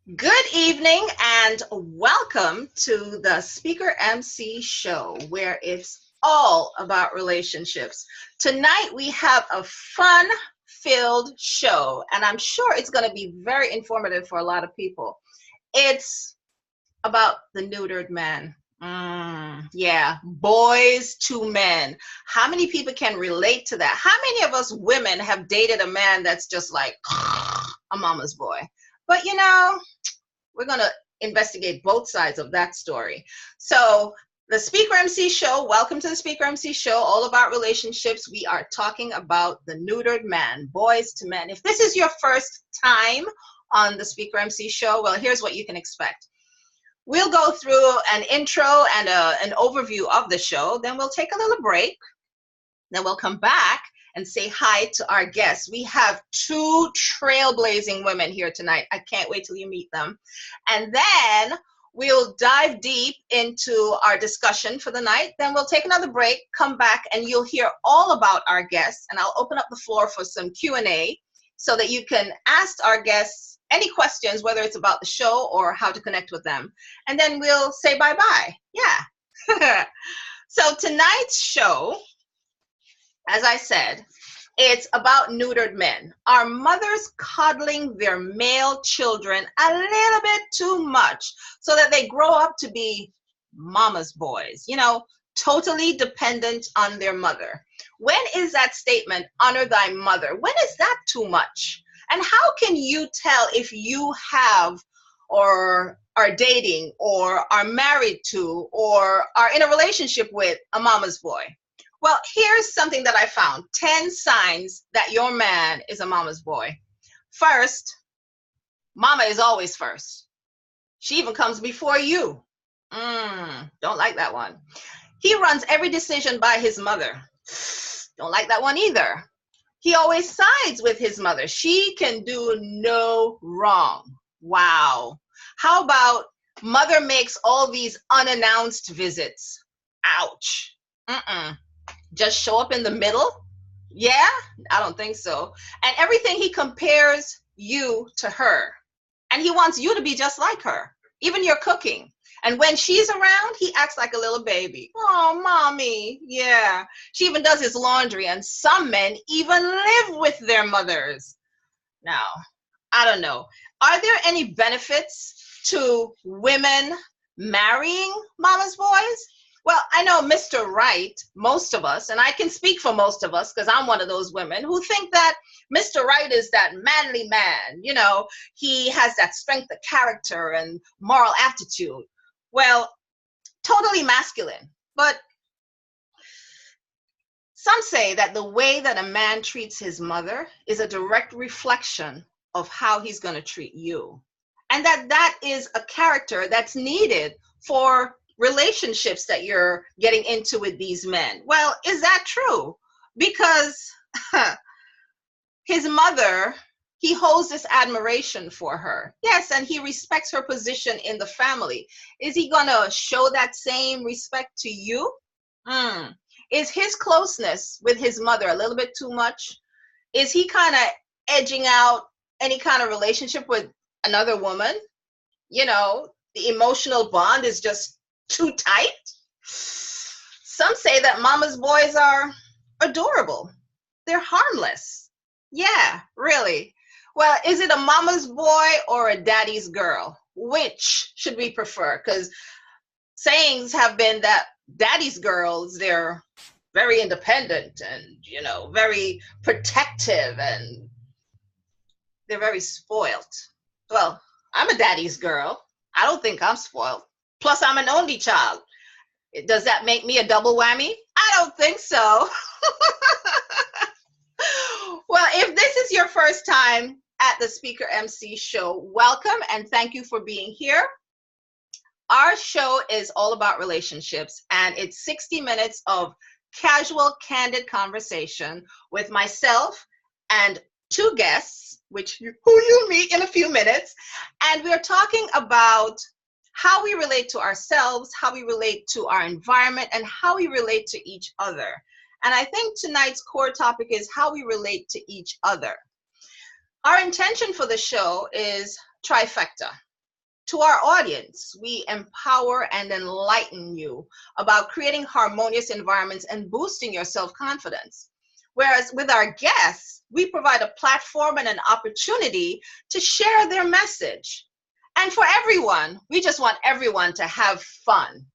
Good evening and welcome to the Speaker MC Show, where it's all about relationships. Tonight we have a fun-filled show, and I'm sure it's going to be very informative for a lot of people. It's about the neutered man. Yeah, boys to men. How many people can relate to that? How many of us women have dated a man that's just like a mama's boy? But we're going to investigate both sides of that story. So, the Speaker MC Show, welcome to the Speaker MC Show, all about relationships. We are talking about the neutered man, boys to men. If this is your first time on the Speaker MC Show, well, here's what you can expect. We'll go through an intro and an overview of the show, then we'll take a little break, then we'll come back and say hi to our guests. We have two trailblazing women here tonight. I can't wait till you meet them. And then we'll dive deep into our discussion for the night. Then we'll take another break, come back, and you'll hear all about our guests. And I'll open up the floor for some Q&A so that you can ask our guests any questions, whether it's about the show or how to connect with them. And then we'll say bye-bye. Yeah. So tonight's show, as I said, it's about neutered men. Are mothers coddling their male children a little bit too much so that they grow up to be mama's boys, totally dependent on their mother? When is that statement, honor thy mother? When is that too much? And how can you tell if you have or are dating or are married to or are in a relationship with a mama's boy? Well, here's something that I found. 10 signs that your man is a mama's boy. First, mama is always first. She even comes before you. Don't like that one. He runs every decision by his mother. Don't like that one either. He always sides with his mother. She can do no wrong. Wow. How about mother makes all these unannounced visits? Ouch. Just show up in the middle? Yeah, I don't think so. And everything he compares you to her. And he wants you to be just like her, even your cooking. And when she's around, he acts like a little baby. Oh, mommy. Yeah. She even does his laundry. And some men even live with their mothers. Now, I don't know. Are there any benefits to women marrying mama's boys? Well, I know Mr. Right, most of us, and I can speak for most of us because I'm one of those women who think that Mr. Right is that manly man. He has that strength of character and moral aptitude. Well, totally masculine. But some say that the way that a man treats his mother is a direct reflection of how he's going to treat you. And that is a character that's needed for relationships that you're getting into with these men. Well, is that true? Because his mother, he holds this admiration for her. Yes, and he respects her position in the family. Is he going to show that same respect to you? Is his closeness with his mother a little bit too much? Is he kind of edging out any kind of relationship with another woman? The emotional bond is just too tight. Some say that mama's boys are adorable. They're harmless. Yeah, really. Well, is it a mama's boy or a daddy's girl? Which should we prefer? Because sayings have been that daddy's girls, they're very independent and, very protective and they're very spoiled. Well, I'm a daddy's girl. I don't think I'm spoiled. Plus, I'm an only child. Does that make me a double whammy? I don't think so. Well, if this is your first time at the Speaker MC Show, welcome and thank you for being here. Our show is all about relationships, and it's 60 minutes of casual, candid conversation with myself and two guests, who you'll meet in a few minutes. And we're talking about how we relate to ourselves, how we relate to our environment, and how we relate to each other. And I think tonight's core topic is how we relate to each other. Our intention for the show is trifecta. To our audience, we empower and enlighten you about creating harmonious environments and boosting your self-confidence. Whereas with our guests, we provide a platform and an opportunity to share their message. And for everyone, we just want everyone to have fun.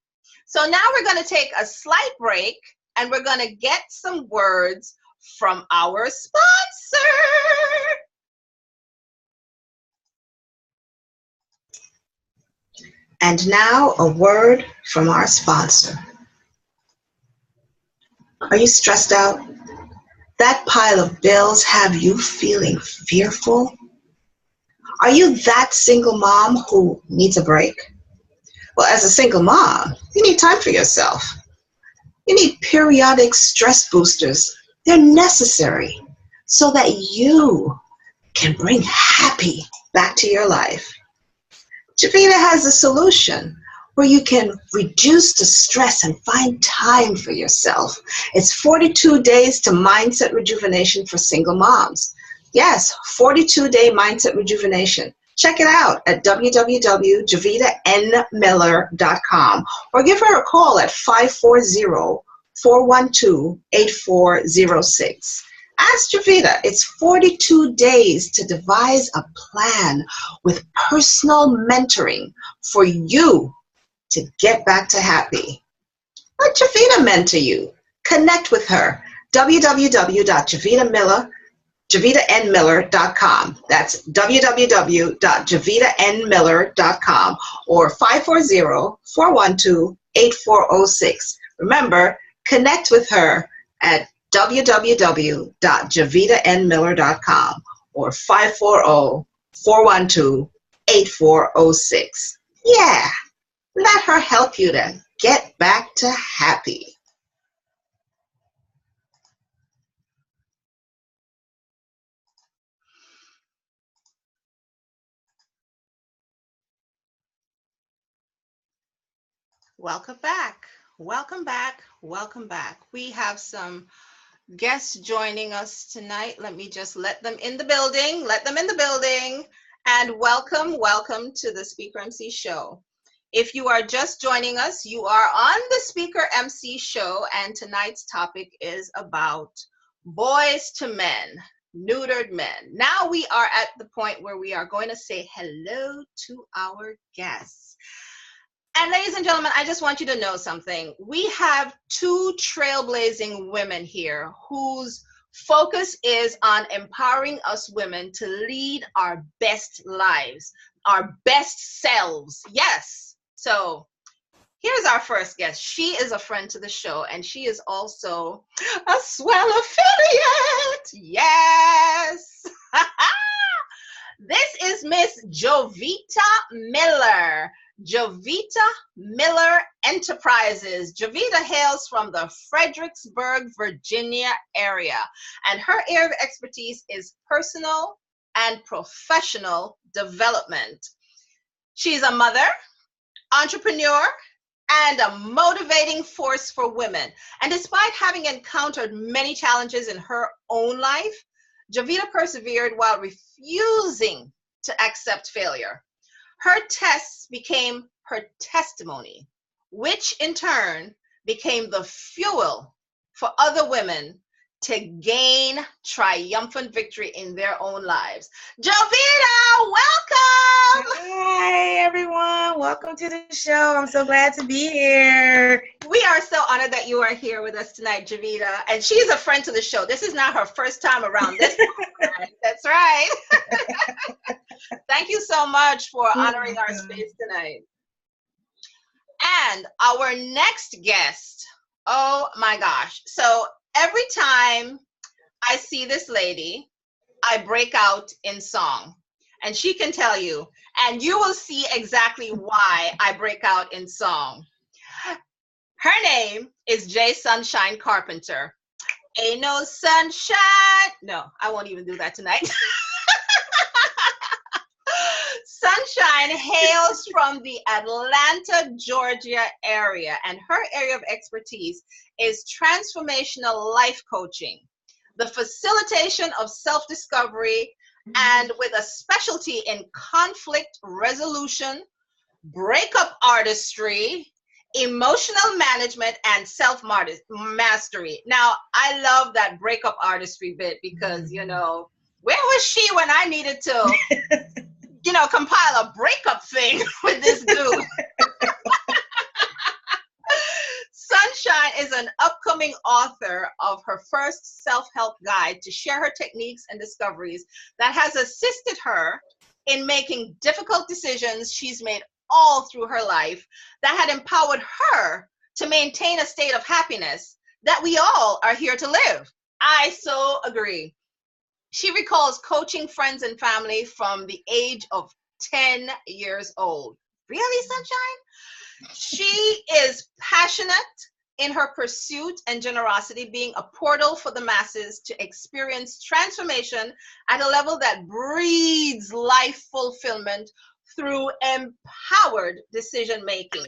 So now we're going to take a slight break and we're going to get some words from our sponsor. And now a word from our sponsor. Are you stressed out? That pile of bills have you feeling fearful? Are you that single mom who needs a break? Well, as a single mom, you need time for yourself. You need periodic stress boosters. They're necessary so that you can bring happy back to your life. Jovita has a solution where you can reduce the stress and find time for yourself. It's 42 days to mindset rejuvenation for single moms. Yes, 42-day mindset rejuvenation. Check it out at www.jovitanmiller.com or give her a call at 540-412-8406. Ask Jovita. It's 42 days to devise a plan with personal mentoring for you to get back to happy. Let Jovita mentor you. Connect with her. www.jovitanmiller.com. That's www.jovitanmiller.com or 540-412-8406. Remember, connect with her at www.jovitanmiller.com or 540-412-8406. Yeah, let her help you to get back to happy. Welcome back. Welcome back. Welcome back. We have some guests joining us tonight. Let me just let them in the building. Let them in the building. And welcome to the SpeakerMC Show. If you are just joining us, you are on the SpeakerMC Show, and tonight's topic is about boys to men, neutered men. Now we are at the point where we are going to say hello to our guests. And ladies and gentlemen, I just want you to know something. We have two trailblazing women here whose focus is on empowering us women to lead our best lives, our best selves. Yes. So here's our first guest. She is a friend to the show, and she is also a S.W.E.L.L affiliate. Yes. This is Miss Jovita Miller. Jovita Miller Enterprises. Jovita hails from the Fredericksburg, Virginia area, and her area of expertise is personal and professional development. She's a mother, entrepreneur, and a motivating force for women. And despite having encountered many challenges in her own life, Jovita persevered while refusing to accept failure. Her tests became her testimony, which in turn became the fuel for other women to gain triumphant victory in their own lives. Jovita, welcome! Hi, everyone. Welcome to the show. I'm so glad to be here. We are so honored that you are here with us tonight, Jovita. And she's a friend to the show. This is not her first time around this podcast. That's right. Thank you so much for honoring our space tonight. And our next guest, oh my gosh. So every time I see this lady, I break out in song. And she can tell you, and you will see exactly why I break out in song. Her name is Sunshynne Carpenter. Ain't no sunshine. No, I won't even do that tonight. Sunshynne hails from the Atlanta, Georgia area, and her area of expertise is transformational life coaching, the facilitation of self-discovery, and with a specialty in conflict resolution, breakup artistry, emotional management, and self-mastery. Now, I love that breakup artistry bit because, where was she when I needed to, compile a breakup thing with this dude? Sunshynne is an upcoming author of her first self-help guide to share her techniques and discoveries that has assisted her in making difficult decisions she's made all through her life that had empowered her to maintain a state of happiness that we all are here to live. I so agree. She recalls coaching friends and family from the age of 10 years old. Really, Sunshynne? She is passionate in her pursuit and generosity, being a portal for the masses to experience transformation at a level that breeds life fulfillment through empowered decision making.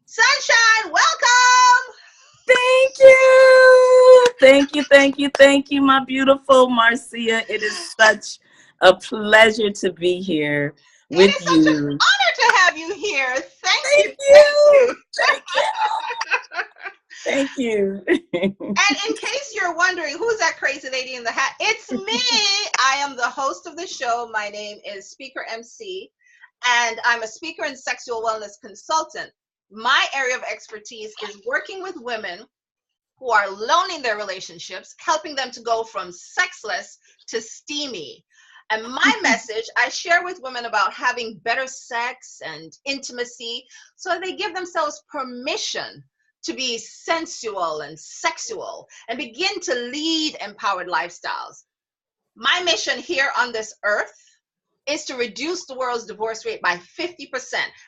Sunshynne, welcome. Thank you. Thank you, thank you, thank you, my beautiful Marcia. It is such a pleasure to be here with It is you. such an honor to have you here. Thank you. Thank you. Thank you. And in case you're wondering, who's that crazy lady in the hat? It's me. I am the host of the show. My name is SpeakerMC, and I'm a speaker and sexual wellness consultant. My area of expertise is working with women who are alone in their relationships, helping them to go from sexless to steamy. And my message, I share with women about having better sex and intimacy so they give themselves permission to be sensual and sexual and begin to lead empowered lifestyles. My mission here on this earth is to reduce the world's divorce rate by 50%.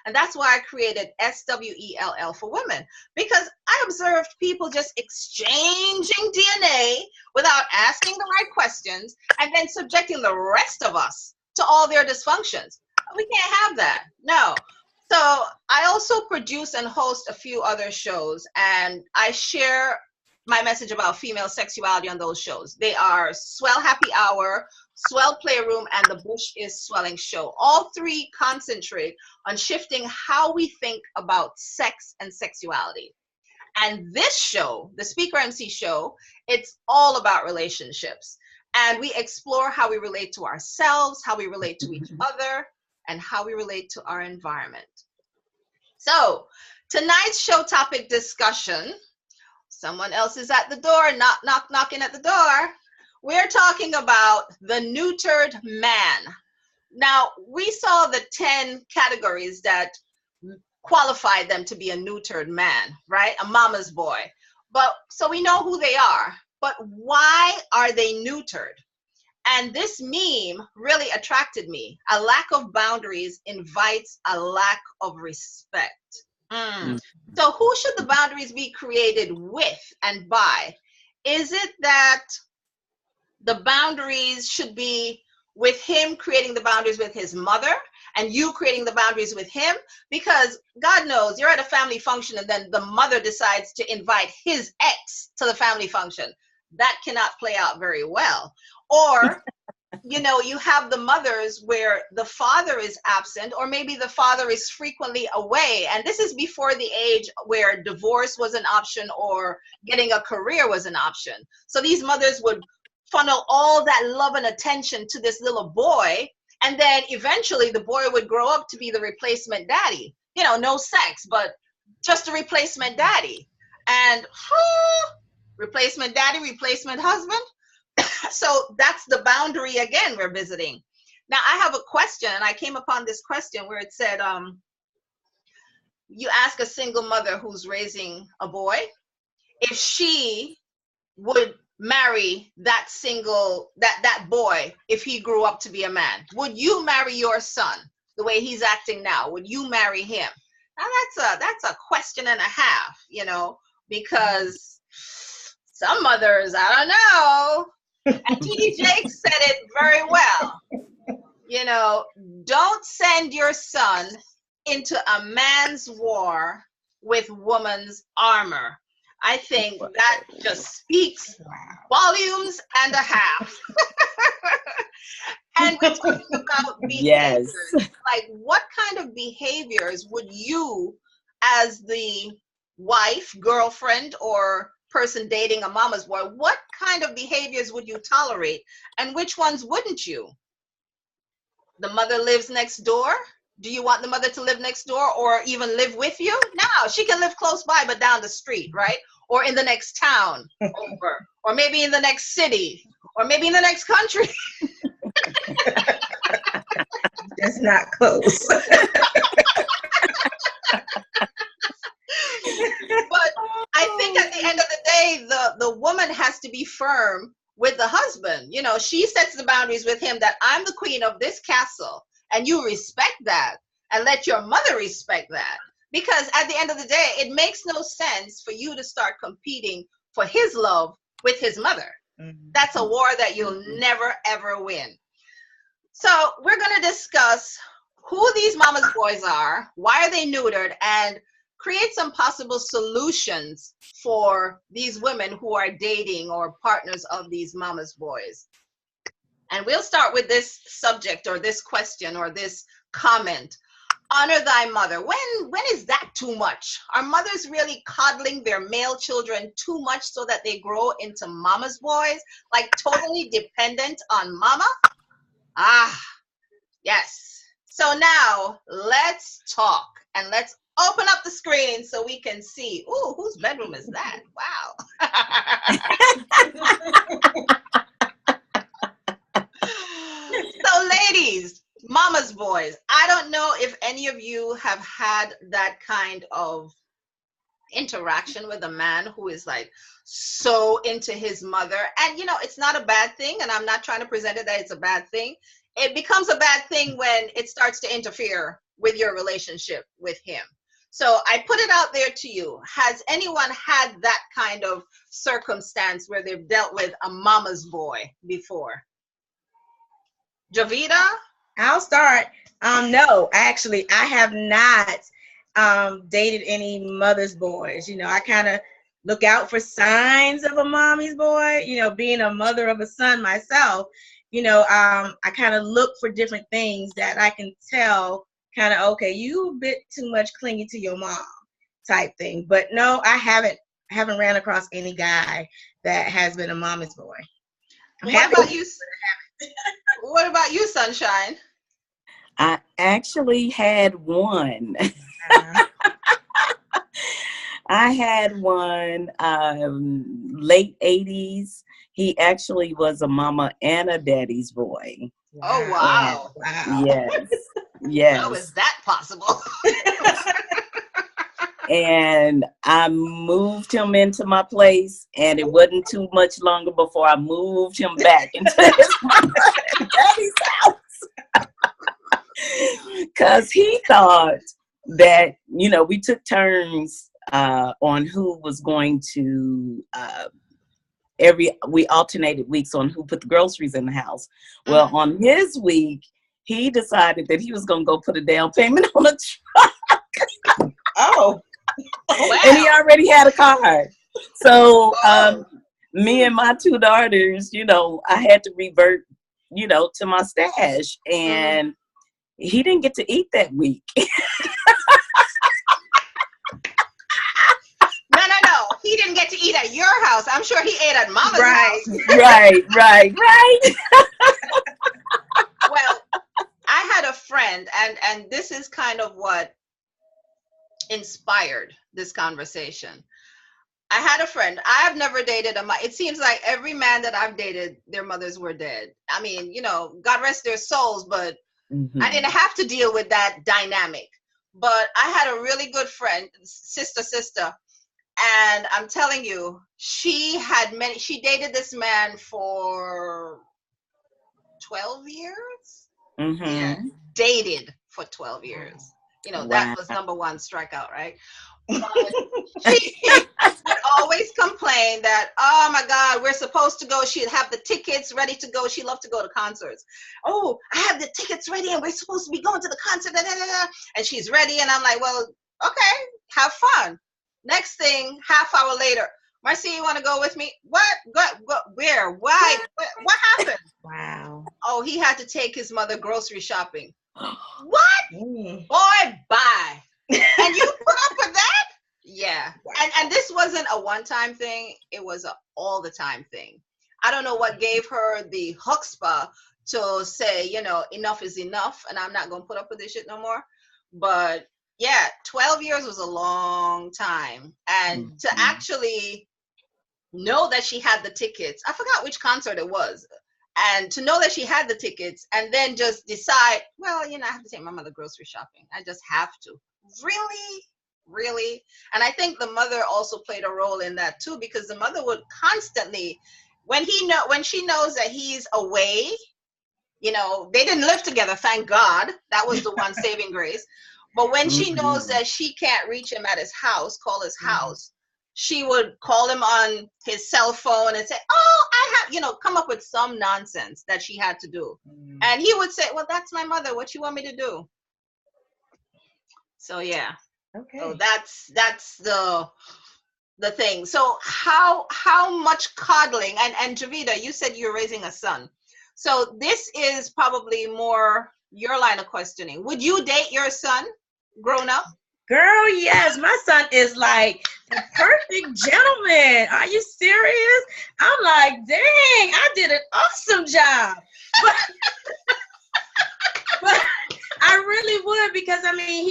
And that's why I created S.W.E.L.L for women, because I observed people just exchanging DNA without asking the right questions and then subjecting the rest of us to all their dysfunctions. We can't have that. No. So I also produce and host a few other shows, and I share my message about female sexuality on those shows. They are S.W.E.L.L Happy Hour, S.W.E.L.L Playroom, and The Bush is Swelling Show. All three concentrate on shifting how we think about sex and sexuality. And this show, the SpeakerMC Show, it's all about relationships. And we explore how we relate to ourselves, how we relate to each other, and how we relate to our environment. So tonight's show topic discussion, someone else is at the door, knocking at the door. We're talking about the neutered man. Now, we saw the 10 categories that qualified them to be a neutered man, right? A mama's boy. But so we know who they are, but why are they neutered? And this meme really attracted me. A lack of boundaries invites a lack of respect. So who should the boundaries be created with and by? Is it that the boundaries should be with him creating the boundaries with his mother and you creating the boundaries with him? Because God knows you're at a family function and then the mother decides to invite his ex to the family function. That cannot play out very well. Or you have the mothers where the father is absent, or maybe the father is frequently away. And this is before the age where divorce was an option or getting a career was an option. So these mothers would funnel all that love and attention to this little boy. And then eventually the boy would grow up to be the replacement daddy. No sex, but just a replacement daddy. And replacement daddy, replacement husband. So that's the boundary again we're visiting. Now I have a question, and I came upon this question where it said, you ask a single mother who's raising a boy if she would marry that boy if he grew up to be a man. Would you marry your son the way he's acting now? Would you marry him? Now that's a question and a half, because some mothers, I don't know. And T.D. Jakes said it very well. Don't send your son into a man's war with woman's armor. I think that just speaks volumes and a half. And we're talking about behaviors. Yes. Like, what kind of behaviors would you, as the wife, girlfriend, or person dating a mama's boy, what kind of behaviors would you tolerate, and which ones wouldn't you? The mother lives next door. Do you want the mother to live next door or even live with you? No, she can live close by, but down the street, right? Or in the next town over, or maybe in the next city, or maybe in the next country. That's not close. But I think at the end of the day, the woman has to be firm with the husband. You know, she sets the boundaries with him that I'm the queen of this castle, and you respect that, and let your mother respect that. Because at the end of the day, it makes no sense for you to start competing for his love with his mother. That's a war that you'll never, ever win. So we're going to discuss who these mama's boys are, why are they neutered, and create some possible solutions for these women who are dating or partners of these mama's boys. And we'll start with this subject or this question or this comment. Honor thy mother. When is that too much? Are mothers really coddling their male children too much so that they grow into mama's boys, like totally dependent on mama? Ah, yes. So now let's talk, and let's open up the screen so we can see. Ooh, whose bedroom is that? Wow. So ladies, mama's boys, I don't know if any of you have had that kind of interaction with a man who is like so into his mother. And you know, it's not a bad thing, and I'm not trying to present it that it's a bad thing. It becomes a bad thing when it starts to interfere with your relationship with him. So I put it out there to you. Has anyone had that kind of circumstance where they've dealt with a mama's boy before? Jovita? I'll start. No, actually, I have not dated any mother's boys. You know, I kind of look out for signs of a mommy's boy. You know, being a mother of a son myself, you know, I kind of look for different things that I can tell kind of, okay, you a bit too much clingy to your mom type thing. But no, I haven't ran across any guy that has been a mama's boy. What about you? What about you, Sunshynne? I actually had one. I had one late 80s. He actually was a mama and a daddy's boy. Oh, wow. Wow. Yes. Yes. How is that possible? And I moved him into my place, and it wasn't too much longer before I moved him back into his mama and daddy's house. Because he thought that, you know, we took turns on who was going to we alternated weeks on who put the groceries in the house. Well, on his week, he decided that he was going to go put a down payment on a truck. Oh. Wow. And he already had a car. So me and my two daughters, you know, I had to revert, you know, to my stash. And he didn't get to eat that week. No. He didn't get to eat at your house. I'm sure he ate at mama's house. Right. Well, I had a friend, and this is kind of what inspired this conversation. I had a friend. I have never dated it seems like every man that I've dated, their mothers were dead. I mean, you know, God rest their souls, but I didn't have to deal with that dynamic. But I had a really good friend, sister, and I'm telling you, she dated this man for 12 years. Yeah, dated for 12 years. You know, that was number one strikeout, right? But she would always complain that, oh my God, we're supposed to go. She'd have the tickets ready to go. She loved to go to concerts. Oh, I have the tickets ready and we're supposed to be going to the concert. And she's ready. And I'm like, well, okay, have fun. Next thing, half hour later, Marcy, you want to go with me? What? Go, where? Why? What happened? Wow. Oh, he had to take his mother grocery shopping. What? Mm. Boy, bye. And you put up with that? Yeah. And this wasn't a one-time thing. It was a all the time thing. I don't know what gave her the chutzpah to say, you know, enough is enough, and I'm not going to put up with this shit no more. But yeah, 12 years was a long time. And to actually know that she had the tickets, I forgot which concert it was, and to know that she had the tickets and then just decide, well, you know, I have to take my mother grocery shopping. I just have to. Really? Really? And I think the mother also played a role in that too, because the mother would constantly, when she knows that he's away, you know, they didn't live together, thank God. That was the one saving grace. But when she knows that she can't reach him at his house, call his house, she would call him on his cell phone and say, oh, I have, you know, come up with some nonsense that she had to do. And he would say, well, that's my mother. What you want me to do? So, yeah. Okay. So that's the thing. So how much coddling, and Jovita, you said you're raising a son. So this is probably more your line of questioning. Would you date your son grown up? Girl, yes. My son is like the perfect gentleman. Are you serious? I'm like, dang, I did an awesome job. But I really would, because I mean,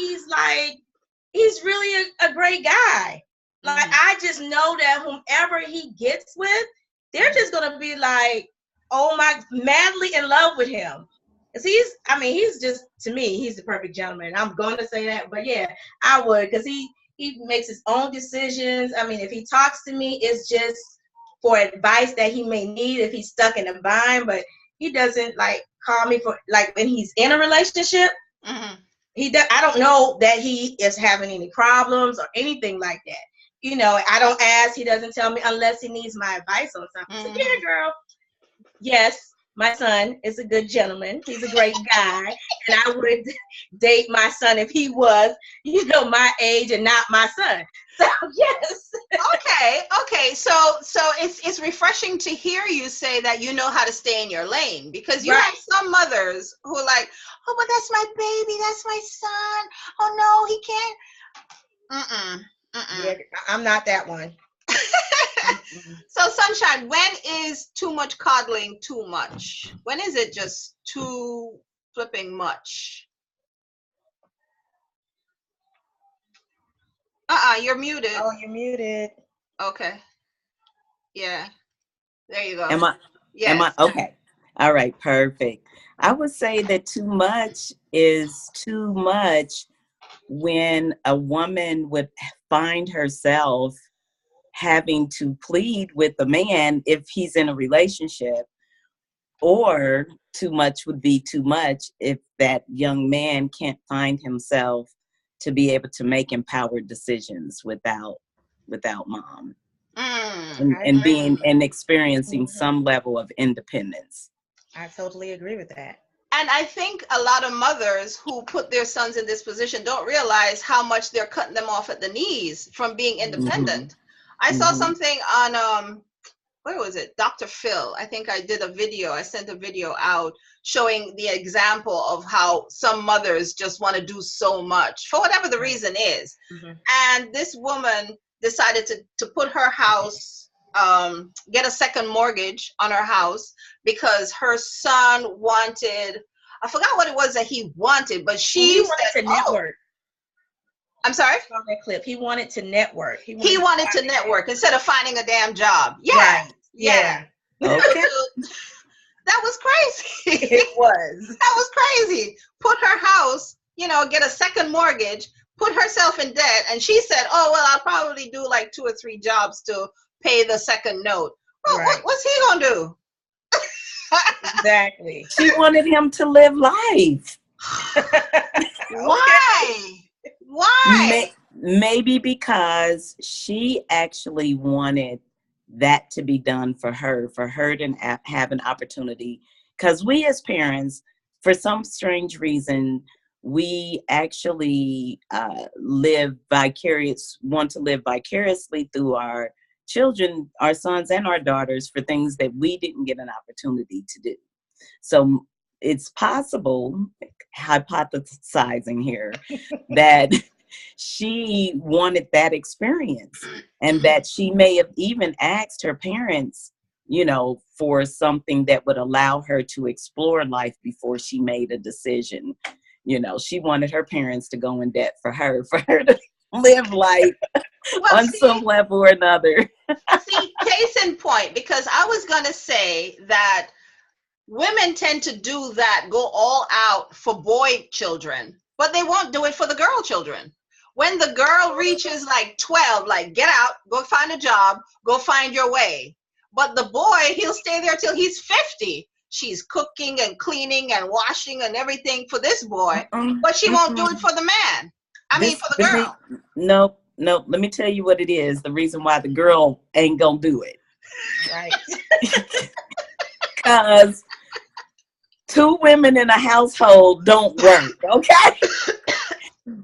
he's really a great guy. Like, I just know that whomever he gets with, they're just gonna be like, oh my, madly in love with him. Cause he's just, to me, he's the perfect gentleman. I'm gonna say that, but yeah, I would, because he makes his own decisions. I mean, if he talks to me, it's just for advice that he may need if he's stuck in a bind, but he doesn't like call me for, like, when he's in a relationship. I don't know that he is having any problems or anything like that. You know, I don't ask, he doesn't tell me unless he needs my advice on something. So yeah, girl, yes, my son is a good gentleman. He's a great guy. And I would date my son if he was, you know, my age and not my son. So yes. Okay. So it's refreshing to hear you say that you know how to stay in your lane, because you have some mothers who are like, oh, but that's my baby, that's my son. Oh no, he can't. Yeah, I'm not that one. So Sunshynne, when is too much coddling too much? When is it just too flipping much? You're muted. Oh, you're muted. Okay. Yeah. There you go. Am I okay? All right, perfect. I would say that too much is too much when a woman would find herself having to plead with a man if he's in a relationship, or too much would be too much if that young man can't find himself to be able to make empowered decisions without mom, and being and experiencing some level of independence. I totally agree with that. And I think a lot of mothers who put their sons in this position don't realize how much they're cutting them off at the knees from being independent. I saw something on, where was it? Dr. Phil. I think I sent a video out showing the example of how some mothers just want to do so much for whatever the reason is. And this woman decided to put her house, get a second mortgage on her house because her son wanted, I forgot what it was that he wanted, but he wanted to network. I'm sorry? I saw that clip. He wanted to network. He wanted to network instead of finding a damn job. Yeah. Right. Yeah. Okay. That was crazy. It was. That was crazy. Put her house, you know, get a second mortgage, put herself in debt, and she said, oh, well, I'll probably do like 2 or 3 jobs to pay the second note. Well, what's he gonna do? Exactly. She wanted him to live life. Why? Why? Maybe because she actually wanted that to be done for her to have an opportunity. Because we as parents, for some strange reason, we actually want to live vicariously through our children, our sons and our daughters, for things that we didn't get an opportunity to do. So it's possible, hypothesizing here, that she wanted that experience, and that she may have even asked her parents, you know, for something that would allow her to explore life before she made a decision. You know, she wanted her parents to go in debt for her to live life on some level or another. See, case in point, because I was going to say that women tend to do that, go all out for boy children, but they won't do it for the girl children. When the girl reaches like 12, like, get out, go find a job, go find your way. But the boy, he'll stay there till he's 50. She's cooking and cleaning and washing and everything for this boy, but she won't do it for the man. For the girl. Nope. Let me tell you what it is. The reason why the girl ain't gonna do it. Right. Because 2 women in a household don't work, okay?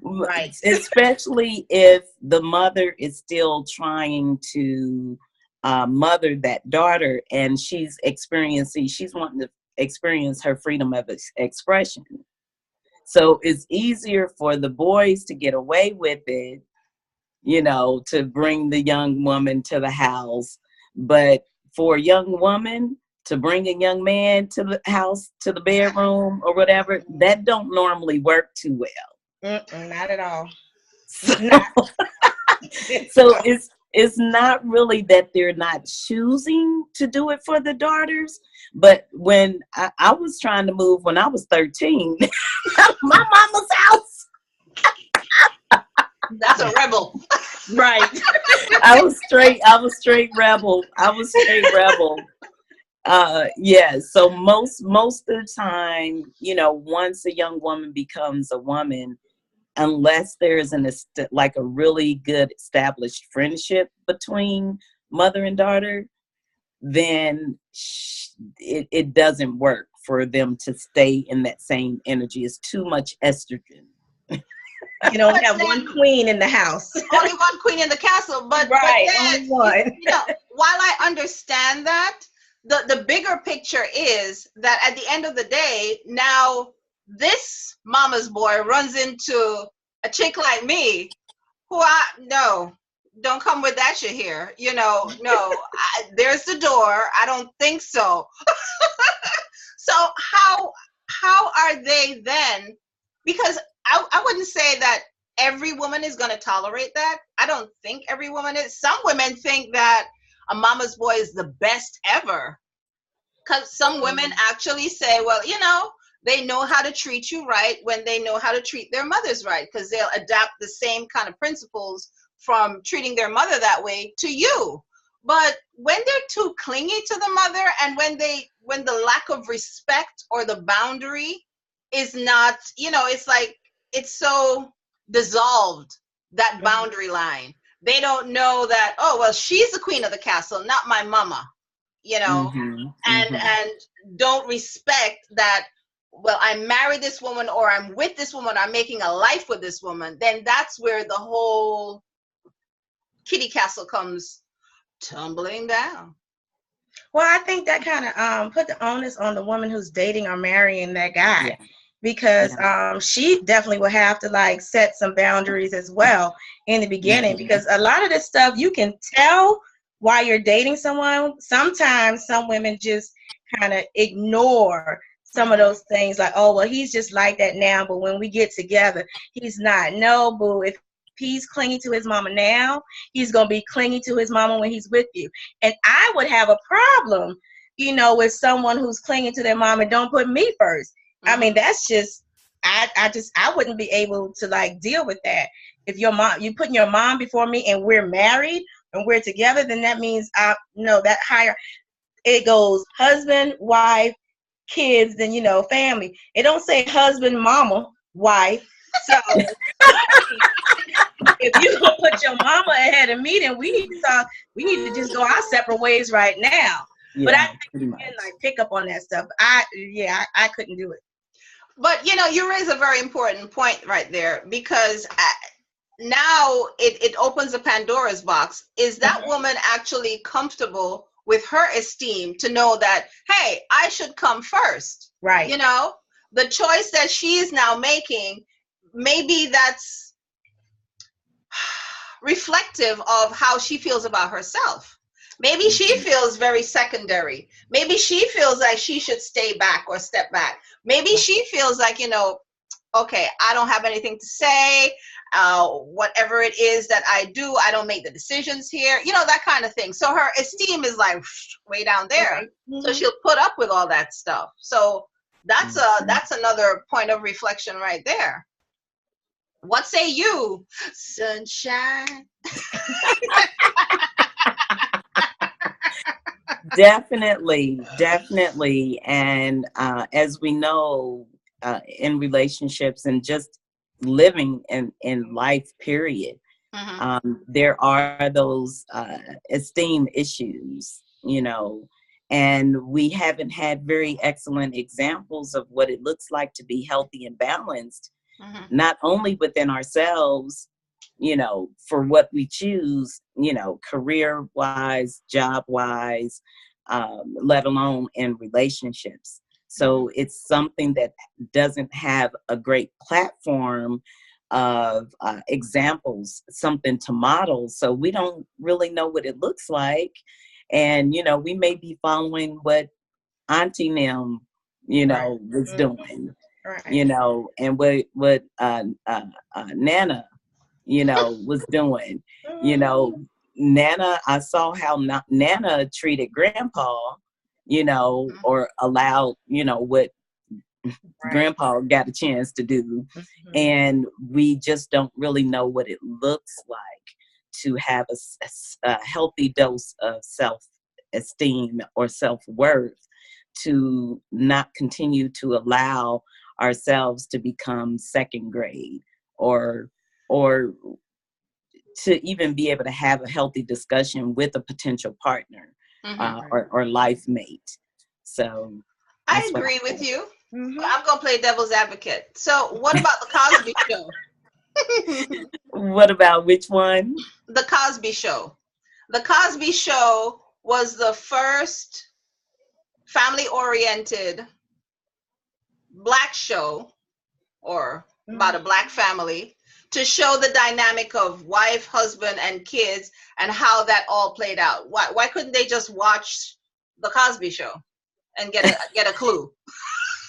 Right. Especially if the mother is still trying to mother that daughter, and she's wanting to experience her freedom of expression. So it's easier for the boys to get away with it, you know, to bring the young woman to the house. But for a young woman to bring a young man to the house, to the bedroom or whatever, that don't normally work too well. Not at all. So it's not really that they're not choosing to do it for the daughters. But when I was trying to move when I was 13, my mama's house. That's a rebel. Right. I was straight rebel. Yeah. So most of the time, you know, once a young woman becomes a woman, unless there's like a really good established friendship between mother and daughter, then it doesn't work for them to stay in that same energy. It's too much estrogen. You don't have one queen in the house. Only one queen in the castle, but right, but then, only one. You know, while I understand that, the bigger picture is that at the end of the day, now this mama's boy runs into a chick like me, who don't come with that shit here. You know, no, there's the door. I don't think so. So how are they then? Because I wouldn't say that every woman is going to tolerate that. I don't think every woman is. Some women think that a mama's boy is the best ever. Because some women actually say, well, you know, they know how to treat you right when they know how to treat their mothers right, because they'll adapt the same kind of principles from treating their mother that way to you. But when they're too clingy to the mother, and when the lack of respect or the boundary is not, you know, it's like it's so dissolved, that boundary line. They don't know that, oh, well, she's the queen of the castle, not my mama, you know, and don't respect that, well, I married this woman, or I'm with this woman, I'm making a life with this woman. Then that's where the whole kitty castle comes tumbling down. Well, I think that kind of put the onus on the woman who's dating or marrying that guy. Yeah. Because she definitely will have to like set some boundaries as well in the beginning, because a lot of this stuff you can tell while you're dating someone. Sometimes some women just kind of ignore some of those things, like, oh, well, he's just like that now, but when we get together, he's not. No, boo. If he's clingy to his mama now, he's going to be clingy to his mama when he's with you. And I would have a problem, you know, with someone who's clinging to their mom and don't put me first. I mean, that's just, I wouldn't be able to like deal with that. If you putting your mom before me and we're married and we're together, then that means that higher, it goes husband, wife, kids, then, you know, family. It don't say husband, mama, wife. So if you gonna put your mama ahead of me, then we need to talk. We need to just go our separate ways right now. Yeah, but I think you can like pick up on that stuff. I couldn't do it. But you raise a very important point right there, because now it opens a Pandora's box. Is that woman actually comfortable with her esteem to know that, hey, I should come first? Right. The choice that she is now making, maybe that's reflective of how she feels about herself. Maybe she feels very secondary. Maybe she feels like she should stay back or step back. Maybe she feels like, okay, I don't have anything to say. Whatever it is that I do, I don't make the decisions here. That kind of thing. So her esteem is like way down there. Right. So she'll put up with all that stuff. So that's another point of reflection right there. What say you, Sunshynne? Definitely. And as we know, in relationships and just living in life, period, there are those esteem issues, and we haven't had very excellent examples of what it looks like to be healthy and balanced, not only within ourselves, for what we choose, career-wise, job-wise, let alone in relationships. So it's something that doesn't have a great platform of examples, something to model. So we don't really know what it looks like. And, we may be following what Auntie Nim, was doing, and what Nana, was doing. Nana, I saw how Nana treated Grandpa, or allowed, what Grandpa got a chance to do. And we just don't really know what it looks like to have a healthy dose of self-esteem or self-worth, to not continue to allow ourselves to become second grade, or to even be able to have a healthy discussion with a potential partner, or life mate. So I agree with you. I'm going to play devil's advocate. So what about the Cosby Show? What about which one? The Cosby Show. The Cosby Show was the first family-oriented Black show, or about a Black family, to show the dynamic of wife, husband, and kids, and how that all played out. Why couldn't they just watch the Cosby Show and get a clue?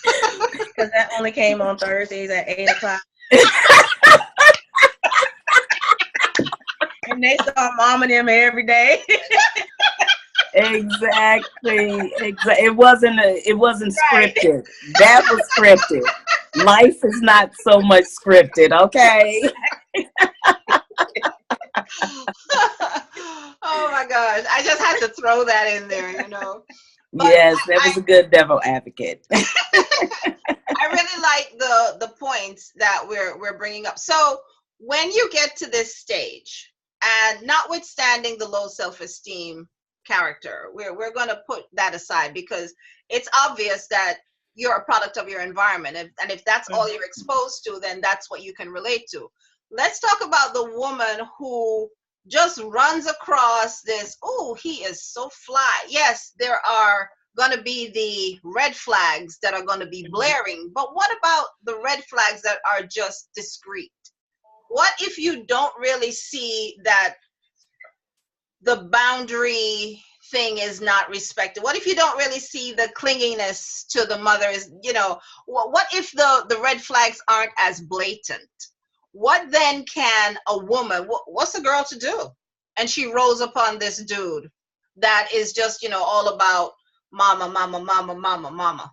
Because that only came on Thursdays at 8:00. And they saw Mom and them every day. Exactly. It wasn't scripted. That was scripted. Life is not so much scripted, okay? Oh my gosh. I just had to throw that in there, But yes, that was a good devil advocate. I really like the points that we're bringing up. So when you get to this stage, and notwithstanding the low self-esteem character, we're going to put that aside, because it's obvious that you're a product of your environment, and if that's all you're exposed to, then that's what you can relate to. Let's talk about the woman who just runs across this, oh, he is so fly. Yes, there are going to be the red flags that are going to be blaring, but what about the red flags that are just discreet? What if you don't really see that the boundary thing is not respected? What if you don't really see the clinginess to the mother is, what if the red flags aren't as blatant? What then can a woman, what's a girl to do? And she rolls upon this dude that is just, all about mama, mama, mama, mama, mama.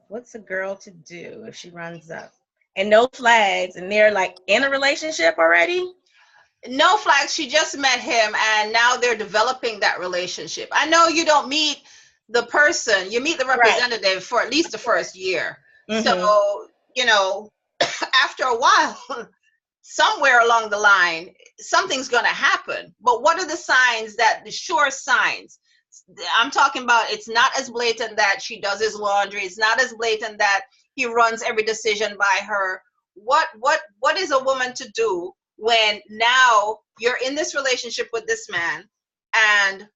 What's a girl to do if she runs up and no flags, and they're like in a relationship already? No flags. She just met him, and now they're developing that relationship. I know you don't meet the person, you meet the representative for at least the first year. So, after a while, somewhere along the line, something's going to happen. But what are the signs, the sure signs? I'm talking about, it's not as blatant that she does his laundry. It's not as blatant that he runs every decision by her. What is a woman to do when now you're in this relationship with this man and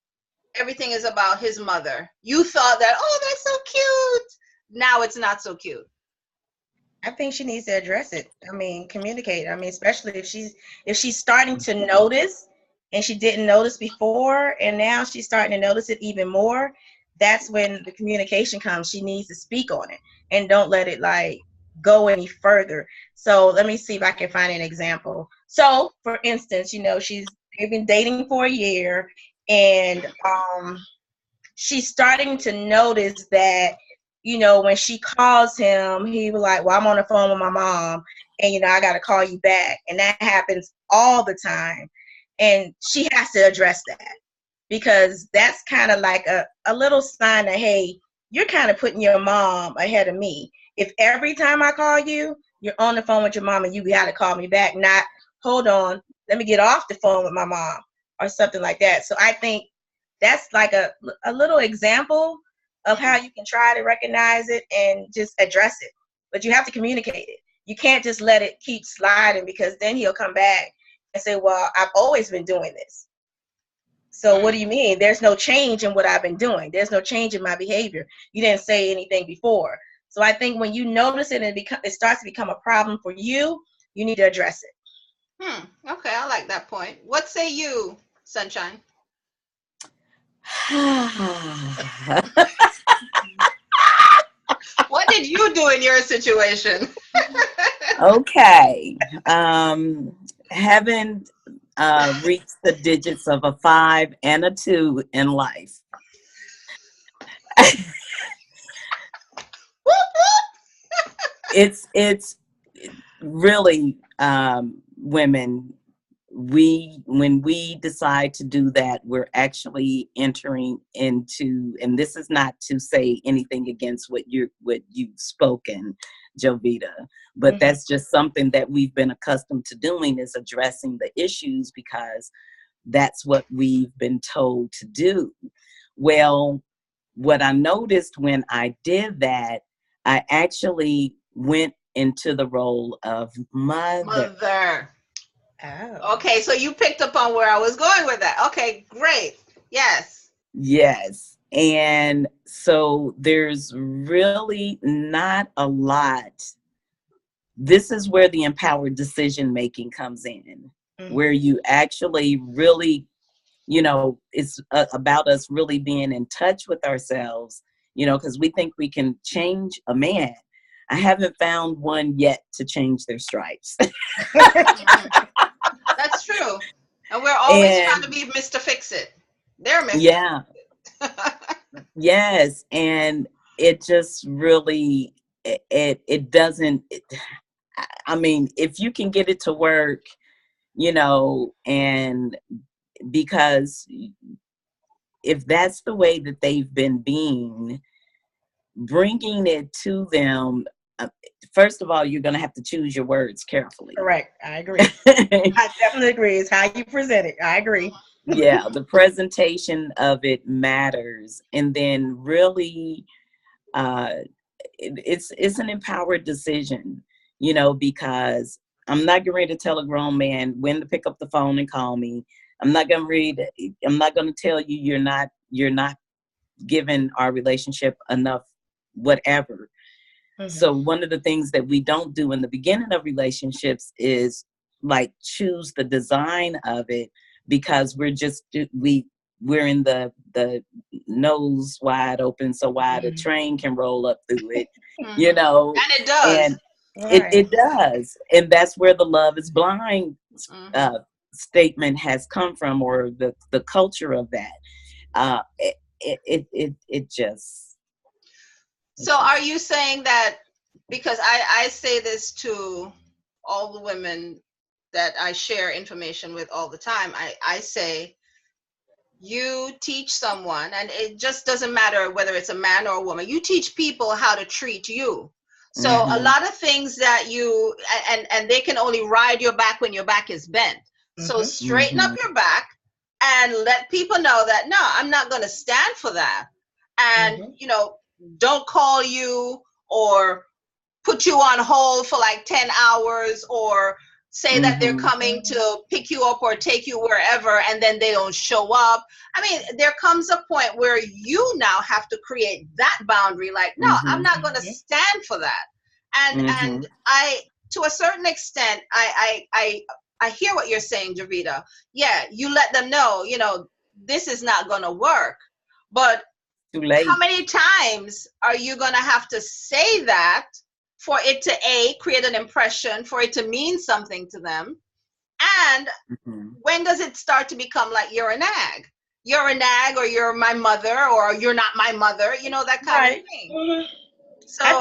everything is about his mother? You thought that, oh, that's so cute. Now it's not so cute. I think she needs to address it. I mean, communicate. I mean, especially if she's starting to notice and she didn't notice before and now she's starting to notice it even more. That's when the communication comes. She needs to speak on it and don't let it like go any further. So let me see if I can find an example. So for instance, they've been dating for a year and she's starting to notice that, when she calls him, he was like, well, I'm on the phone with my mom and, I got to call you back. And that happens all the time. And she has to address that because that's kind of like a little sign that, hey, you're kind of putting your mom ahead of me. If every time I call you, you're on the phone with your mom and you got to call me back, not, hold on, let me get off the phone with my mom or something like that. So I think that's like a little example of how you can try to recognize it and just address it. But you have to communicate it. You can't just let it keep sliding because then he'll come back and say, well, I've always been doing this. So what do you mean? There's no change in what I've been doing. There's no change in my behavior. You didn't say anything before. So I think when you notice it and it starts to become a problem for you, you need to address it. Okay, I like that point. What say you, Sunshynne? What did you do in your situation? Okay. Haven't reached the digits of a 5 and a 2 in life. It's really women. When we decide to do that, we're actually entering into, and this is not to say anything against what you've spoken, Jovita, but that's just something that we've been accustomed to doing, is addressing the issues because that's what we've been told to do. Well, what I noticed when I did that, I actually went into the role of mother. Oh. Okay, so you picked up on where I was going with that. Okay, great. Yes. Yes. And so there's really not a lot. This is where the empowered decision making comes in, where you actually really, it's about us really being in touch with ourselves, because we think we can change a man. I haven't found one yet to change their stripes. That's true. And we're always trying to be Mr. Fix-It. They're Mr. Yeah. Yes. And it just really, it doesn't, I mean, if you can get it to work, and because if that's the way that they've been being, bringing it to them, first of all, you're going to have to choose your words carefully. Correct. I agree. I definitely agree. It's how you present it. I agree. Yeah, the presentation of it matters. And then really, it's an empowered decision, because I'm not getting ready to tell a grown man when to pick up the phone and call me. I'm not going to tell you you're not giving our relationship enough whatever. So one of the things that we don't do in the beginning of relationships is like choose the design of it, because we're in the nose wide open so wide a train can roll up through it, And it does. And it does. And that's where the love is blind statement has come from, or the culture of that. It just. So are you saying that, because I say this to all the women that I share information with all the time, I say, you teach someone, and it just doesn't matter whether it's a man or a woman, you teach people how to treat you. So a lot of things that you, and they can only ride your back when your back is bent. So straighten up your back, and let people know that, no, I'm not going to stand for that. And, don't call you or put you on hold for like 10 hours or say that they're coming to pick you up or take you wherever and then they don't show up. I mean, there comes a point where you now have to create that boundary. Like, no, I'm not going to stand for that. And I, to a certain extent, I hear what you're saying, Jovita. Yeah, you let them know, this is not going to work. But too late. How many times are you going to have to say that for it to create an impression, for it to mean something to them? And when does it start to become like you're a nag? You're a nag, or you're my mother, or you're not my mother, that kind of thing. So I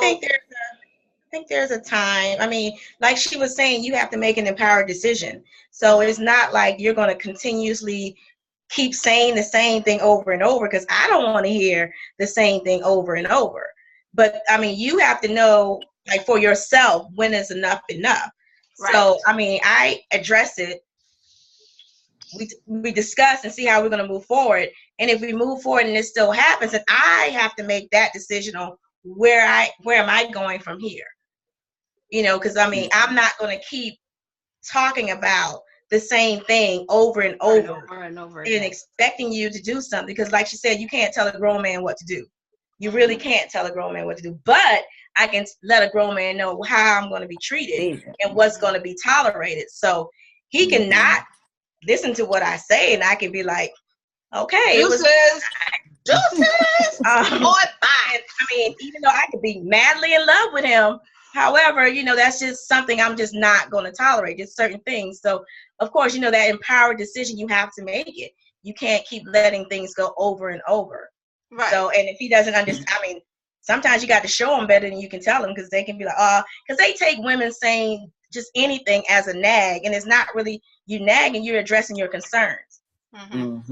think there's a time. I mean, like she was saying, you have to make an empowered decision. So it's not like you're going to continuously keep saying the same thing over and over, because I don't want to hear the same thing over and over. But I mean, you have to know, like, for yourself, when is enough. Right. So I mean, I address it. We discuss and see how we're going to move forward. And if we move forward and it still happens, then I have to make that decision on where am I going from here. Because I mean, I'm not going to keep talking about the same thing over and over and expecting you to do something. Because like she said, you can't tell a grown man what to do. You really can't tell a grown man what to do. But I can let a grown man know how I'm going to be treated and what's going to be tolerated. So he cannot listen to what I say, and I can be like, okay, deuces. I mean, even though I could be madly in love with him, however, that's just something I'm just not going to tolerate. Just certain things. So, of course, that empowered decision, you have to make it. You can't keep letting things go over and over. Right. So, and if he doesn't understand, I mean, sometimes you got to show them better than you can tell them, because they can be like, because they take women saying just anything as a nag, and it's not really you nagging, you're addressing your concerns.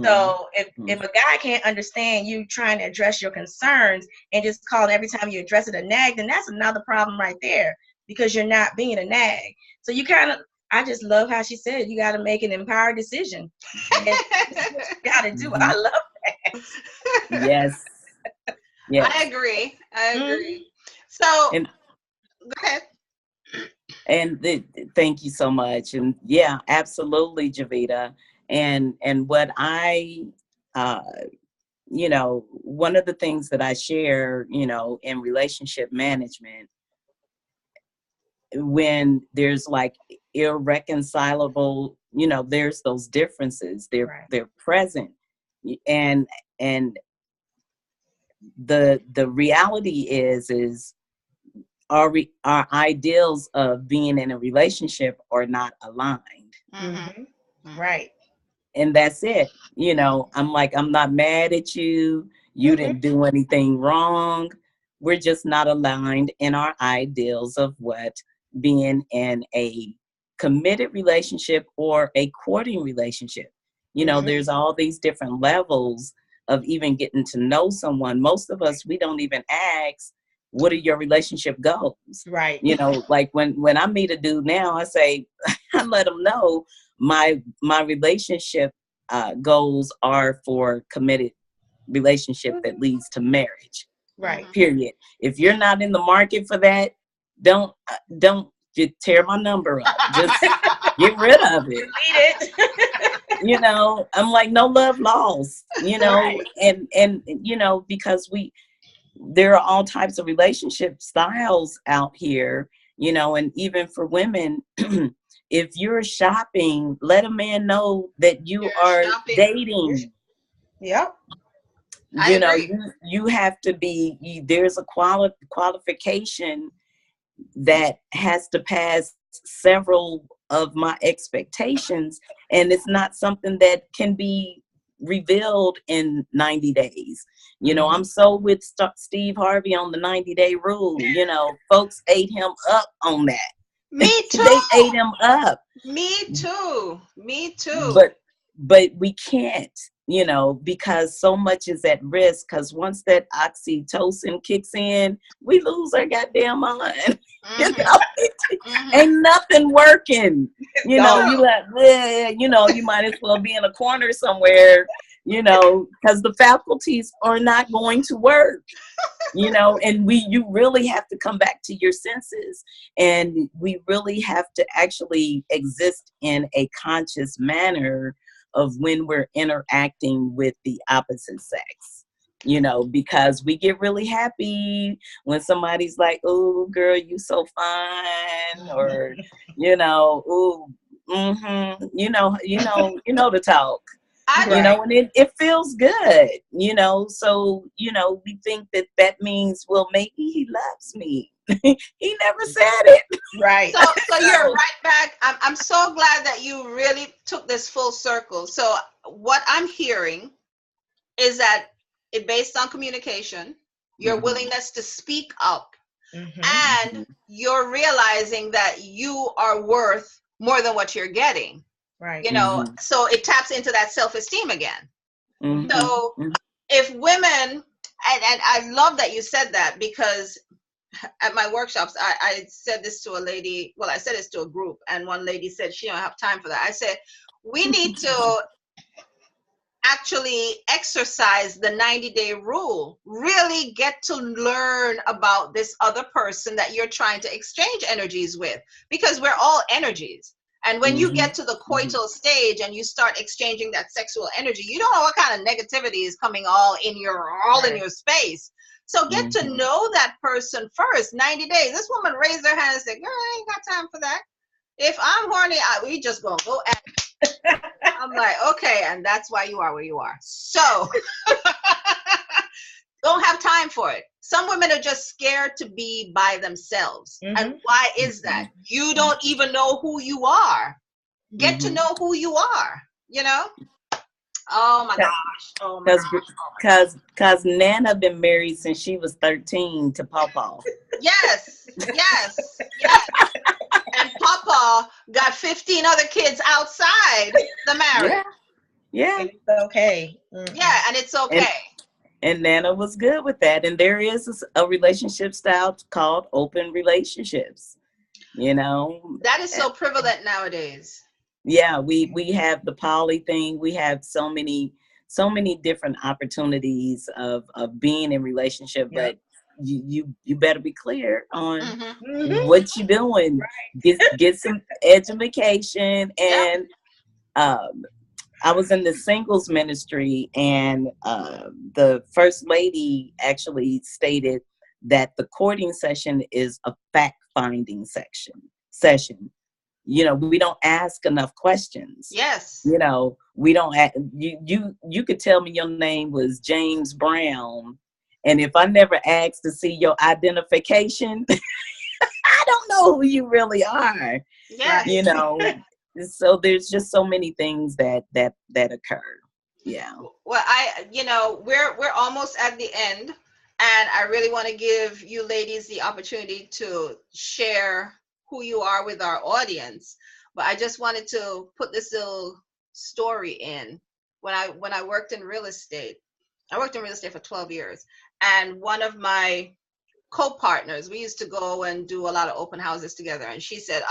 So if a guy can't understand you trying to address your concerns and just calling every time you address it a nag, then that's another problem right there, because you're not being a nag. So you I just love how she said, you got to make an empowered decision. And you got to do. I love that. Yes. I agree. So go ahead. And thank you so much. And yeah, absolutely, Jovita. And what I, one of the things that I share, in relationship management, when there's like irreconcilable, there's those differences, they're present. And the reality is our ideals of being in a relationship are not aligned. Right. And that's it. I'm like, I'm not mad at you. You didn't do anything wrong. We're just not aligned in our ideals of what being in a committed relationship or a courting relationship. There's all these different levels of even getting to know someone. Most of us, we don't even ask, what are your relationship goals? Right. Like when I meet a dude now, I say, I let him know my relationship goals are for committed relationship that leads to marriage. Right. Period. If you're not in the market for that, don't just tear my number up. Just get rid of it. Delete it. I'm like, no love lost. Right. and because there are all types of relationship styles out here, and even for women, if you're shopping, let a man know that you're dating. Yep. You have to be, there's a qualification that has to pass several of my expectations, and it's not something that can be revealed in 90 days. I'm so with Steve Harvey on the 90-day rule. Folks ate him up on that. Me too. They ate him up. Me too. But we can't, because so much is at risk, because once that oxytocin kicks in, we lose our goddamn mind. Ain't nothing working. You know, you you might as well be in a corner somewhere, because the faculties are not going to work. And you really have to come back to your senses, and we really have to actually exist in a conscious manner of when we're interacting with the opposite sex, because we get really happy when somebody's like, "Oh, girl, you so fine," or, "Oh, the talk." And it feels good, so, we think that means, well, maybe he loves me. He never said it. Right. So you're right back. I'm so glad that you really took this full circle. So what I'm hearing is that it based on communication, your willingness to speak up, and you're realizing that you are worth more than what you're getting. Right. So it taps into that self-esteem again. So if women, and I love that you said that, because at my workshops, I said this to a lady, well, I said this to a group, and one lady said she don't have time for that. I said, we need to actually exercise the 90-day rule, really get to learn about this other person that you're trying to exchange energies with, because we're all energies. And when you get to the coital stage and you start exchanging that sexual energy, you don't know what kind of negativity is coming all in your space. So get to know that person first. 90 days. This woman raised her hand and said, "Girl, I ain't got time for that. If I'm horny, we just gonna go at it." I'm like, okay, and that's why you are where you are. So don't have time for it. Some women are just scared to be by themselves. And why is that? You don't even know who you are. Get to know who you are, Oh my gosh. Because Nana been married since she was 13 to Pawpaw. Yes. And Papa got 15 other kids outside the marriage. Yeah. And it's okay. Yeah, and it's okay. And Nana was good with that. And there is a relationship style called open relationships. That is so prevalent nowadays. Yeah, we have the poly thing. We have so many different opportunities of being in relationship, but you better be clear on what you're doing. Get some education. And I was in the singles ministry, and the first lady actually stated that the courting session is a fact-finding session. We don't ask enough questions. Yes. We don't you could tell me your name was James Brown, and if I never asked to see your identification, I don't know who you really are. Yeah. So there's just so many things that occur. Yeah. Well, we're almost at the end, and I really want to give you ladies the opportunity to share who you are with our audience. But I just wanted to put this little story in. When I worked in real estate, I worked in real estate for 12 years, and one of my co-partners, we used to go and do a lot of open houses together, and she said,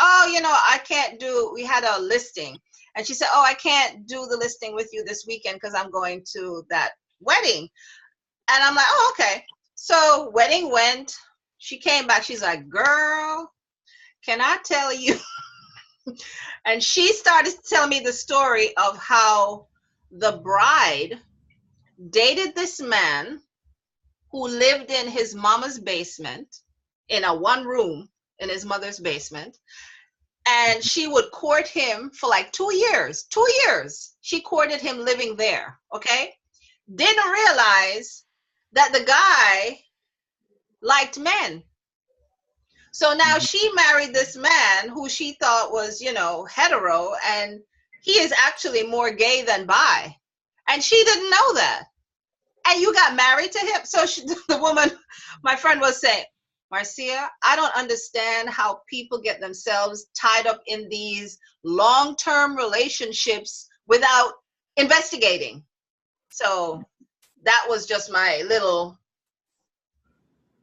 we had a listing, and she said, "Oh, I can't do the listing with you this weekend because I'm going to that wedding." And I'm like, "Oh, okay." So wedding went, she came back, she's like, "Girl, can I tell you?" And she started telling me the story of how the bride dated this man who lived in his mama's basement, in a one room in his mother's basement. And she would court him for like 2 years. 2 years. She courted him living there. Okay. Didn't realize that the guy liked men. So now she married this man who she thought was, hetero, and he is actually more gay than bi. And she didn't know that. And you got married to him. So the woman, my friend, was saying, "Marcia, I don't understand how people get themselves tied up in these long-term relationships without investigating." So that was just my little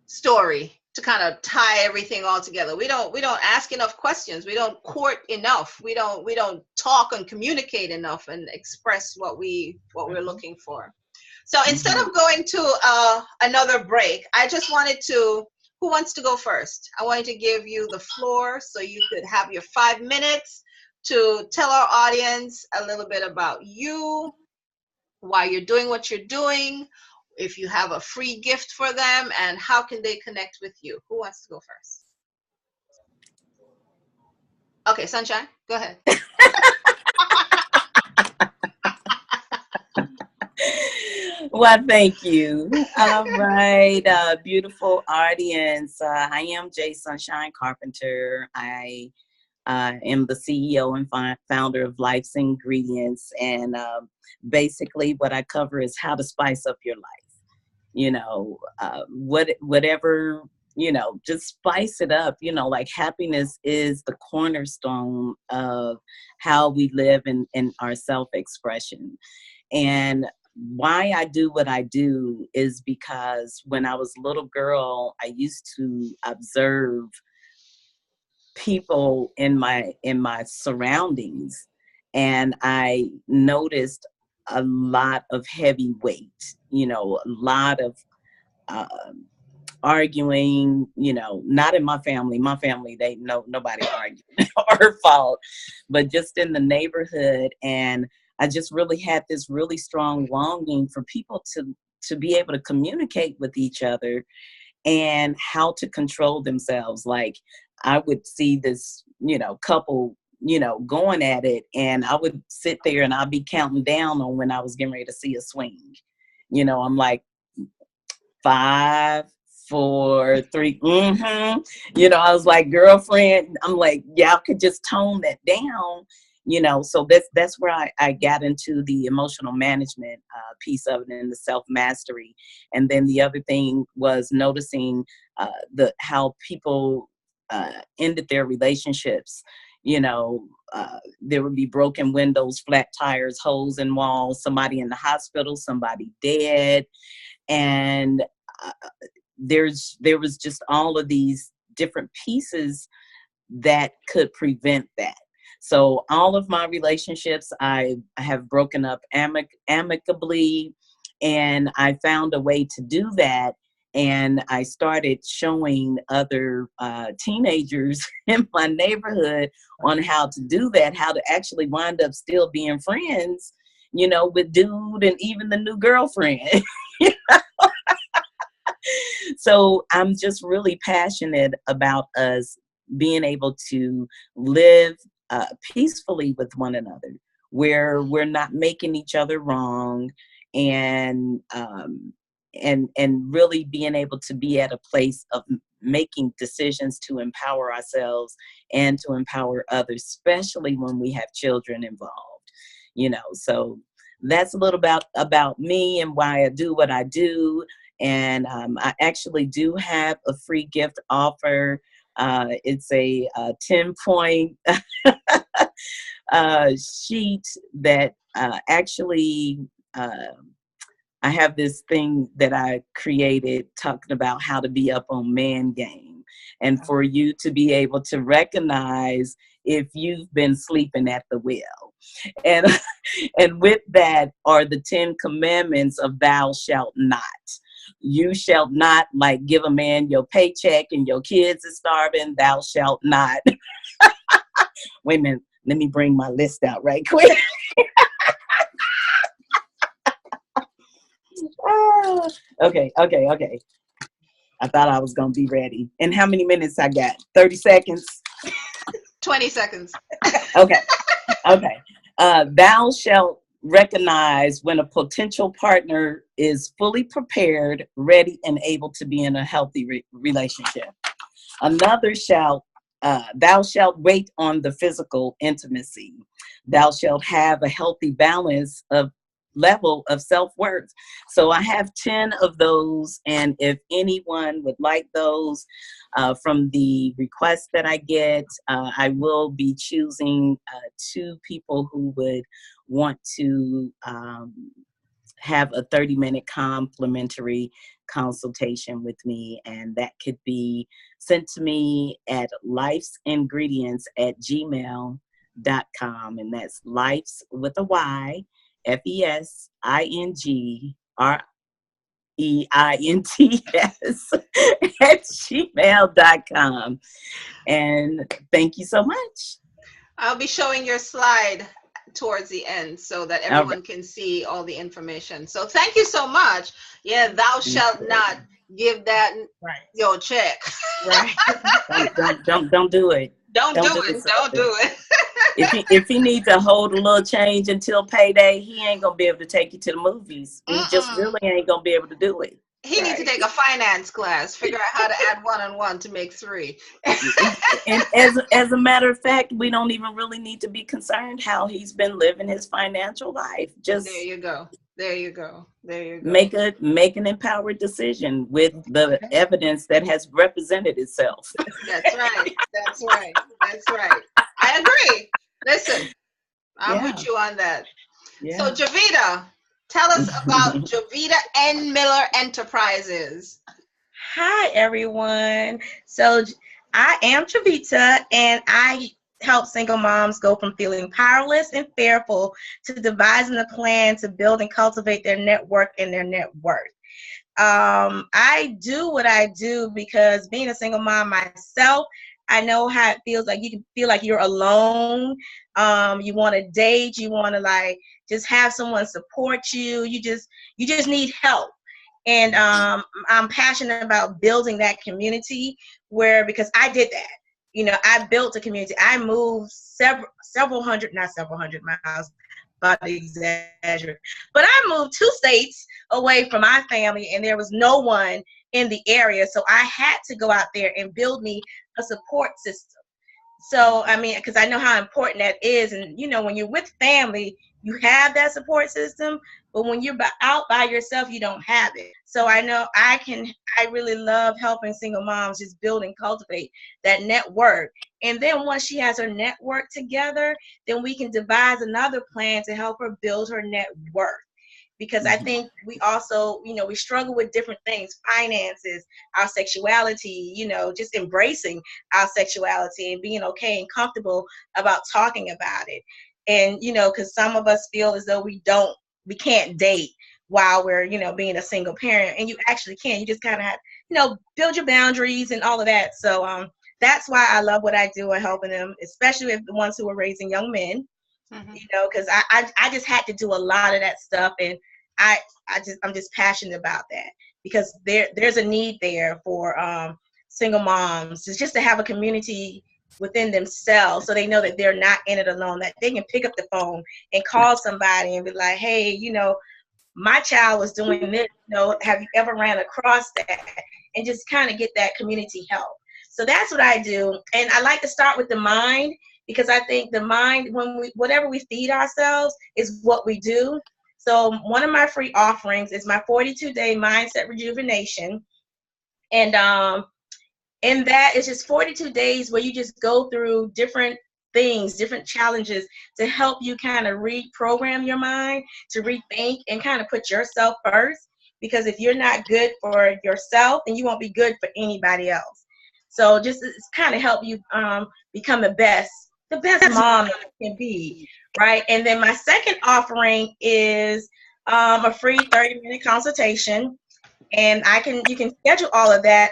story. kind of tie everything all together. We don't ask enough questions. We don't court enough. We don't talk and communicate enough and express what we're looking for. So instead of going to another break, I just wanted to, who wants to go first? I wanted to give you the floor so you could have your 5 minutes to tell our audience a little bit about you, why you're doing what you're doing, if you have a free gift for them, and how can they connect with you. Who wants to go first? Okay, Sunshynne, go ahead. Well, thank you. All right, beautiful audience. I am Sunshynne Carpenter. I am the CEO and founder of Life's Ingredients, and basically what I cover is how to spice up your life. You know, whatever, you know, just spice it up. You know, like happiness is the cornerstone of how we live in our self-expression. And why I do what I do is because when I was a little girl, I used to observe people in my surroundings, and I noticed a lot of heavy weight, you know, a lot of arguing, you know, not in my family. My family, they know nobody argued or fought, but just in the neighborhood. And I just really had this really strong longing for people to be able to communicate with each other and how to control themselves. Like I would see this, you know, couple, you know, going at it, and I would sit there and I'd be counting down on when I was getting ready to see a swing. You know, I'm like 5, 4, 3. You know, I was like, girlfriend, I'm like, y'all could just tone that down. You know, so that's where I got into the emotional management piece of it and the self-mastery. And then the other thing was noticing how people ended their relationships. You know, there would be broken windows, flat tires, holes in walls, somebody in the hospital, somebody dead. And there was just all of these different pieces that could prevent that. So all of my relationships, I have broken up amicably, and I found a way to do that. And I started showing other teenagers in my neighborhood on how to do that, how to actually wind up still being friends, you know, with dude and even the new girlfriend. So I'm just really passionate about us being able to live peacefully with one another, where we're not making each other wrong, and really being able to be at a place of making decisions to empower ourselves and to empower others, especially when we have children involved. You know, so that's a little about me and why I do what I do. And I actually do have a free gift offer. It's a 10-point sheet that actually I have this thing that I created talking about how to be up on man game, and for you to be able to recognize if you've been sleeping at the wheel. And and with that are the 10 commandments of thou shalt not. You shall not, like, give a man your paycheck and your kids are starving. Thou shalt not. Wait a minute. Let me bring my list out right quick. Okay. I thought I was going to be ready. And how many minutes I got? 30 seconds? 20 seconds. Okay. Thou shalt recognize when a potential partner is fully prepared, ready, and able to be in a healthy relationship. Another thou shalt wait on the physical intimacy. Thou shalt have a healthy balance of level of self-worth. So I have 10 of those, and if anyone would like those from the requests that I get, I will be choosing 2 people who would want to have a 30-minute complimentary consultation with me, and that could be sent to me at lifesingredients@gmail.com, and that's lifes with a Y, FESINGREINTS @gmail.com. And thank you so much. I'll be showing your slide towards the end so that All everyone can see all the information. So thank you so much. Yeah, thou shalt not give that your check. Right. Don't do it. Don't do it. Don't do it. If he needs to hold a little change until payday, he ain't gonna be able to take you to the movies. He just really ain't gonna be able to do it. He needs to take a finance class, figure out how to add 1 and 1 to make 3. And as a matter of fact, we don't even really need to be concerned how he's been living his financial life. Just there you go. There you go. There you go. Make an empowered decision with the evidence that has represented itself. That's right. That's right. That's right. I agree. Listen, I'm with you on that. Yeah. So Jovita, tell us about Jovita N. Miller Enterprises. Hi, everyone. So I am Jovita, and I help single moms go from feeling powerless and fearful to devising a plan to build and cultivate their network and their net worth. I do what I do because being a single mom myself, I know how it feels like. You can feel like you're alone. You want to date. You want to like just have someone support you. You just need help. And I'm passionate about building that community because I did that. You know, I built a community. I moved several hundred miles, about to exaggerate. But I moved 2 states away from my family, and there was no one in the area. So I had to go out there and build me a support system. So, I mean, because I know how important that is. And, you know, when you're with family, you have that support system. But when you're out by yourself, you don't have it. So I know I really love helping single moms just build and cultivate that network. And then once she has her network together, then we can devise another plan to help her build her net worth. Because I think we also, you know, we struggle with different things, finances, our sexuality, you know, just embracing our sexuality and being okay and comfortable about talking about it. And, you know, because some of us feel as though we can't date while we're, you know, being a single parent. And you actually can. You just kind of have, you know, build your boundaries and all of that. So that's why I love what I do and helping them, especially with the ones who are raising young men. You know, because I just had to do a lot of that stuff, and I'm just passionate about that because there's a need there for single moms just to have a community within themselves, so they know that they're not in it alone, that they can pick up the phone and call somebody and be like, hey, you know, my child was doing this, you know, have you ever ran across that? And just kind of get that community help. So that's what I do. And I like to start with the mind, because I think the mind, whatever we feed ourselves is what we do. So one of my free offerings is my 42-day mindset rejuvenation. And in that, it's just 42 days where you just go through different things, different challenges to help you kind of reprogram your mind, to rethink and kind of put yourself first. Because if you're not good for yourself, then you won't be good for anybody else. So just it's kind of help you become the best mom you can be, right? And then my second offering is a free 30-minute consultation, and you can schedule all of that.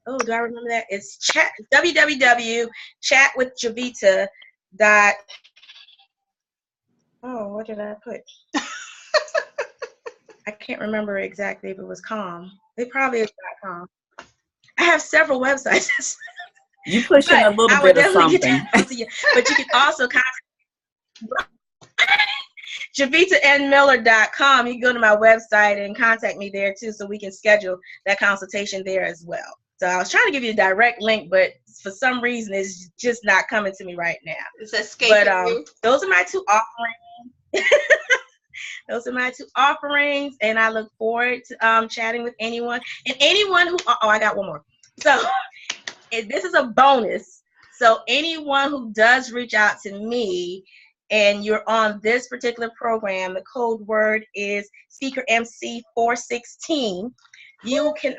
Oh, do I remember that? It's www.chatwithjovita. Oh, what did I put? I can't remember exactly if it was .com. It probably is .com. I have several websites. You pushing a little bit of something. But you can also contact JovitaNMiller.com. You can go to my website and contact me there too, so we can schedule that consultation there as well. So I was trying to give you a direct link, but for some reason it's just not coming to me right now. It's escaping you. Those are my 2 offerings. Those are my 2 offerings, and I look forward to chatting with anyone. And anyone who, I got one more. So this is a bonus. So anyone who does reach out to me and you're on this particular program, the code word is SpeakerMC 416. You can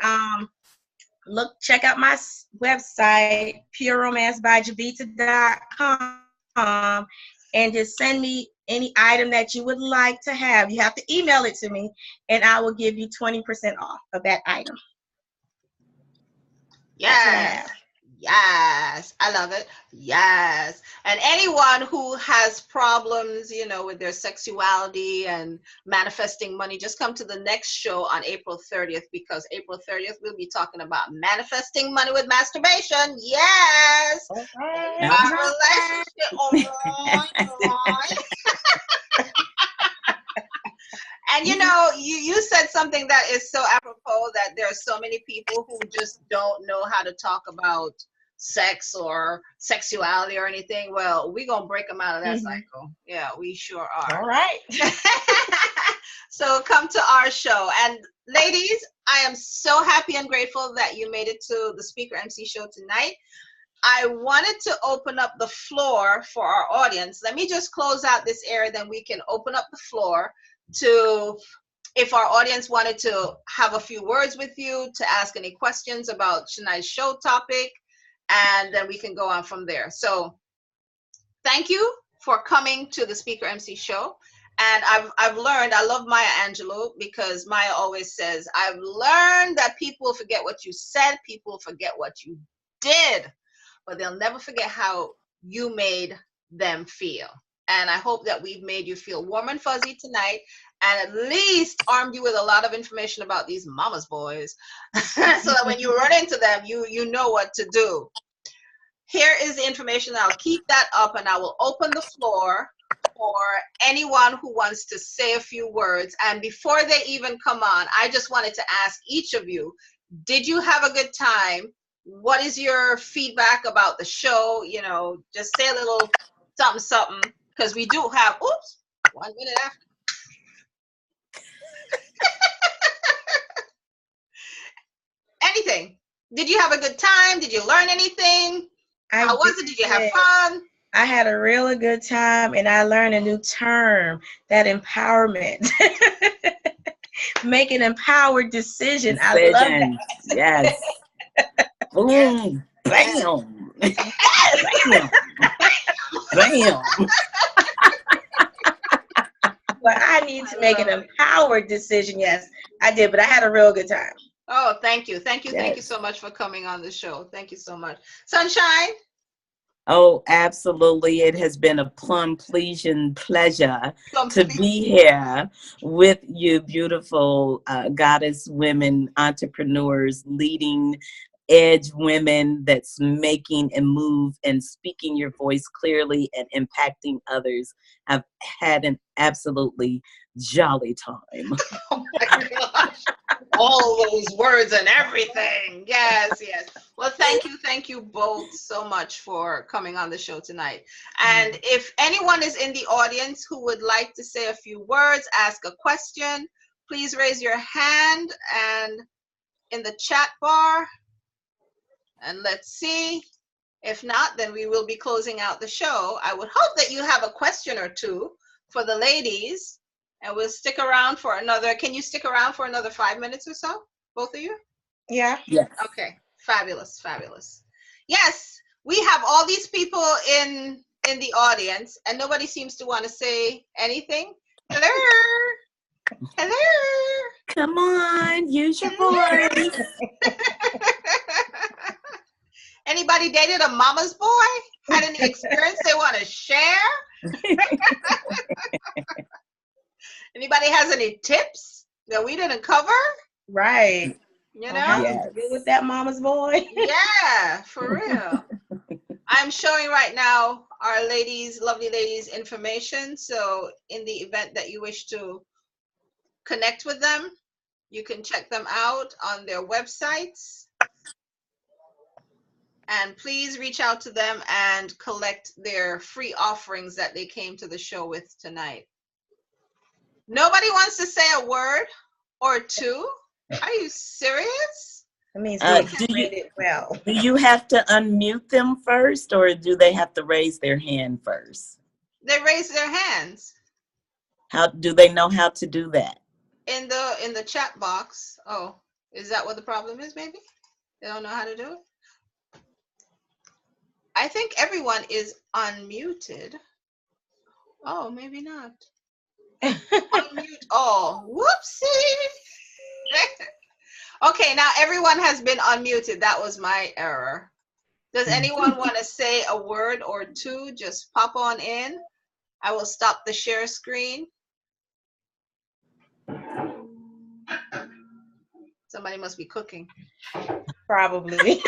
check out my website, pureromancebyjovita.com, and just send me any item that you would like to have. You have to email it to me, and I will give you 20% off of that item. That's what I Yes. have. Yes. I love it. Yes. And anyone who has problems, with their sexuality and manifesting money, just come to the next show on April 30th, because April 30th we'll be talking about manifesting money with masturbation. Yes. Okay. About relationship. All right. All right. And you said something that is so apropos, that there are so many people who just don't know how to talk about sex or sexuality or anything. Well, we're going to break them out of that cycle. Yeah, we sure are. All right. So come to our show. And ladies, I am so happy and grateful that you made it to the Speaker MC Show tonight. I wanted to open up the floor for our audience. Let me just close out this area, then we can open up the floor to, if our audience wanted to have a few words with you, to ask any questions about tonight's show topic, and then we can go on from there. So thank you for coming to the Speaker MC Show. And I've learned, I love Maya Angelou, because Maya always says, I've learned that people forget what you said, people forget what you did, but they'll never forget how you made them feel. And I hope that we've made you feel warm and fuzzy tonight, and at least armed you with a lot of information about these mama's boys, so that when you run into them, you know what to do. Here is the information. I'll keep that up, and I will open the floor for anyone who wants to say a few words. And before they even come on, I just wanted to ask each of you, did you have a good time? What is your feedback about the show? Just say a little something, because we do have, 1 minute after. Anything. Did you have a good time? Did you learn anything? How was it? Did you have fun? I had a really good time, and I learned a new term, that empowerment. Make an empowered decision. I love that. Yes. Boom. Bam. Bam. Bam. Well, I need to make an empowered decision. Yes, I did, but I had a real good time. Oh, thank you. Thank you. Yes. Thank you so much for coming on the show. Thank you so much. Sunshynne? Oh, absolutely. It has been a pleasure to be here with you beautiful goddess women, entrepreneurs, leading edge women that's making a move and speaking your voice clearly and impacting others. I've had an absolutely jolly time. Oh my gosh. All those words and everything. Yes, yes. Well, thank you both so much for coming on the show tonight. And if anyone is in the audience who would like to say a few words, ask a question, please raise your hand and in the chat bar. And let's see. If not, then we will be closing out the show. I would hope that you have a question or two for the ladies. And we'll stick around for another. Can you stick around for another 5 minutes or so? Both of you? Yeah. Yes. Okay. Fabulous. Fabulous. Yes. We have all these people in the audience, and nobody seems to want to say anything. Hello. Hello. Come on. Use your voice. Anybody dated a mama's boy? Had any experience they want to share? Anybody has any tips that we didn't cover? Right. How to deal with that mama's boy? Yeah, for real. I'm showing right now our ladies, lovely ladies, information. So in the event that you wish to connect with them, you can check them out on their websites. And please reach out to them and collect their free offerings that they came to the show with tonight. Nobody wants to say a word or two? Are you serious? That means well. Do you have to unmute them first, or do they have to raise their hand first? They raise their hands. How do they know how to do that? In the chat box. Oh. Is that what the problem is, maybe? They don't know how to do it? I think everyone is unmuted. Oh, maybe not. Unmute all. Whoopsie. Okay, now everyone has been unmuted. That was my error. Does anyone want to say a word or two? Just pop on in. I will stop the share screen. Somebody must be cooking. Probably.